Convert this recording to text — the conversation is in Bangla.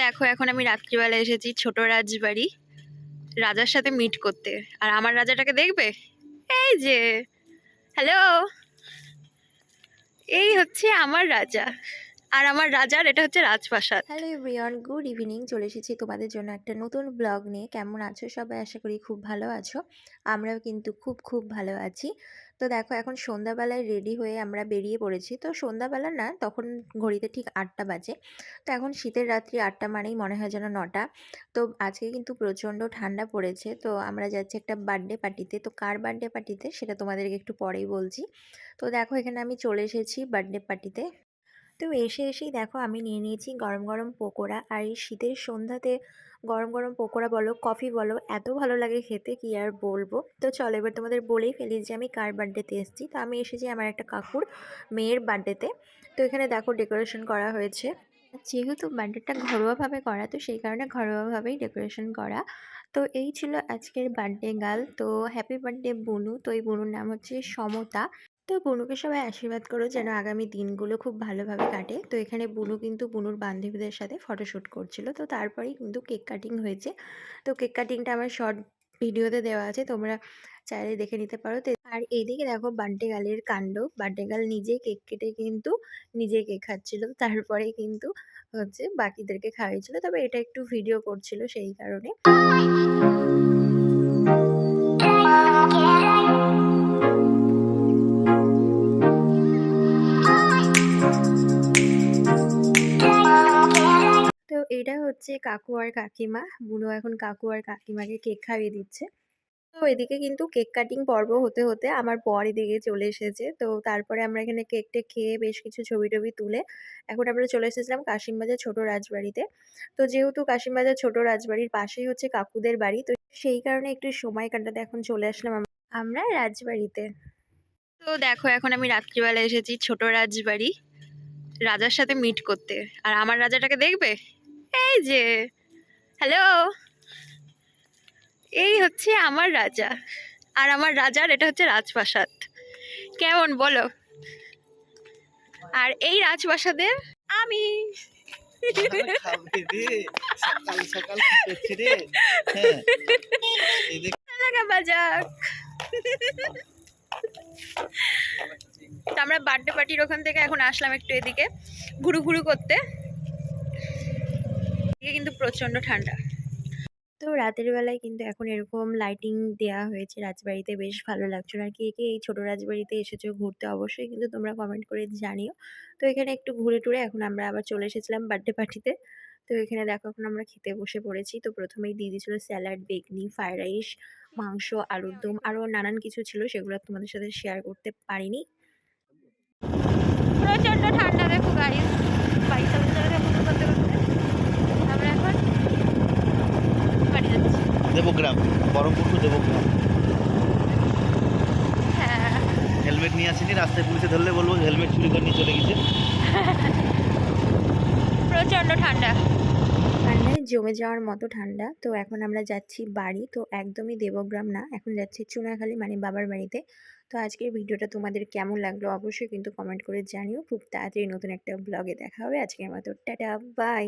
দেখো এখন আমি রাত্রিবেলা এসেছি ছোট রাজবাড়ি রাজার সাথে মিট করতে। আর আমার রাজাটাকে দেখবে, এই যে, হ্যালো, এই হচ্ছে আমার রাজা। আর আমার রাজার এটা হচ্ছে রাজপ্রাসাদ। Hello everyone, good evening. চলে এসেছি তোমাদের জন্য একটা নতুন ব্লগ নিয়ে। কেমন আছো সবাই? আশা করি খুব ভালো আছো। আমরাও কিন্তু খুব ভালো আছি। তো দেখো এখন সন্ধ্যাবেলায় রেডি হয়ে আমরা বেরিয়ে পড়েছি। তো সন্ধ্যাবেলা না, তখন ঘড়িতে ঠিক 8টা বাজে। তো এখন শীতের রাত্রি 8টা মানেই মনে হয় যেন 9টা। তো আজকে কিন্তু প্রচণ্ড ঠান্ডা পড়েছে। তো আমরা যাচ্ছি একটা বার্থডে পার্টিতে। তো কার বার্থডে পার্টিতে সেটা তোমাদেরকে একটু পরেই বলছি। তো দেখো এখানে আমি চলে এসেছি বার্থডে পার্টিতে। তো এসেই দেখো আমি নিয়ে নিয়েছি গরম গরম পকোড়া। আর এই শীতের সন্ধ্যাতে গরম গরম পকোড়া বলো, কফি বলো, এত ভালো লাগে খেতে, কি আর বলবো। তো চলো এবার তোমাদের বলেই ফেলি যে আমি কার বার্থডেতে এসেছি। তো আমি এসেছি আমার একটা কাকুর মেয়ের বার্থডেতে। তো এখানে দেখো ডেকোরেশন করা হয়েছে। যেহেতু বার্থডেটা ঘরোয়াভাবে করা, তো সেই কারণে ঘরোয়াভাবেই ডেকোরেশন করা। তো এই ছিল আজকের বার্থডে গার্ল। তো হ্যাপি বার্থডে বুনু। তো এই বুনুর নাম হচ্ছে সমতা। তো বুনুকে সবাই আশীর্বাদ করো যেন আগামী দিনগুলো খুব ভালোভাবে কাটে। তো এখানে বুনু কিন্তু বুনুর বান্ধবীদের সাথে ফটোশ্যুট করছিল। তো তারপরেই কিন্তু কেক কাটিং হয়েছে। তো কেক কাটিংটা আমার শর্ট ভিডিওতে দেওয়া আছে, তোমরা চাইলে দেখে নিতে পারো। তো আর এইদিকে দেখো বার্থডে গার্লের কাণ্ড। বার্থডে গার্ল নিজে কেক কেটে কিন্তু নিজে কেক খাচ্ছিল, তারপরে কিন্তু হচ্ছে বাকিদেরকে খাওয়াইছিল। তবে এটা একটু ভিডিও করছিল সেই কারণে। তো এটা হচ্ছে কাকু আর কাকিমা। বুনো এখন কাকু আর কাকিমাকে কেক খাইয়ে দিচ্ছে। তো এদিকে কিন্তু কেক কাটিং পর্ব হতে হতে আমার বর এদিকে চলে এসেছে। তো তারপরে আমরা এখানে কেকটা খেয়ে বেশ কিছু ছবি টবি তুলে এখন আমরা চলে এসেছিলাম কাশিমবাজার ছোট রাজবাড়িতে। তো যেহেতু কাশিমবাজার ছোট রাজবাড়ির পাশেই হচ্ছে কাকুদের বাড়ি, তো সেই কারণে একটু সময় কাটাতে এখন চলে আসলাম আমরা রাজবাড়িতে। তো দেখো এখন আমি রাত্রিবেলা এসেছি ছোট রাজবাড়ি রাজার সাথে মিট করতে। আর আমার রাজাটাকে দেখবে, এই যে, হ্যালো, এই হচ্ছে আমার রাজা। আর আমার রাজার এটা হচ্ছে রাজপ্রাসাদ। কেমন বলো? আর এই রাজপ্রাসাদের আমি সকাল সকাল কি করছি রে? হ্যাঁ, লাগা বাজাক। তো আমরা বার্থডে পার্টির ওখান থেকে এখন আসলাম একটু এদিকে ঘুরু ঘুরু করতে। এদিকে কিন্তু প্রচন্ড ঠান্ডা। তো রাতের বেলায় কিন্তু এখন এরকম লাইটিং দেওয়া হয়েছে রাজবাড়িতে, বেশ ভালো লাগছিল। আর কে কে এই ছোট রাজবাড়িতে এসেছো ঘুরতে অবশ্যই কিন্তু তোমরা কমেন্ট করে জানিও। তো এখানে একটু ঘুরে টুরে এখন আমরা আবার চলে এসেছিলাম বার্থডে পার্টিতে। তো এখানে দেখো এখন আমরা খেতে বসে পড়েছি। তো প্রথমেই দিয়ে দিয়েছিল স্যালাড, বেগনি, ফ্রাইড রাইস, মাংস, আলুর দম, আরও নানান কিছু ছিল, সেগুলো তোমাদের সাথে শেয়ার করতে পারিনি। প্রচন্ড ঠান্ডা দেখো গাইস, বাইক চালাতে চালাতে করতে করতে আমরা এখন বাড়ি যাচ্ছি। দেবগ্রাম, বহরমপুর টু দেবগ্রাম। হ্যাঁ, হেলমেট নিয়ে আসিনি, রাস্তায় পুলিশে ধরলে বলবো হেলমেট চুরি করে নিয়ে চলে গেছে। প্রচন্ড ঠান্ডা। ঠান্ডায় জমে যাওয়ার মতো ঠান্ডা। তো এখন আমরা যাচ্ছি বাড়ি। তো একদমই দেবগ্রাম না, এখন যাচ্ছি চুনাখালী মানে বাবার বাড়িতে। তো আজকের ভিডিওটা তোমাদের কেমন লাগলো অবশ্যই কিন্তু কমেন্ট করে জানিও। খুব তাড়াতাড়ি নতুন একটা ব্লগে দেখা হবে। আজকের মতো টাটা, বাই।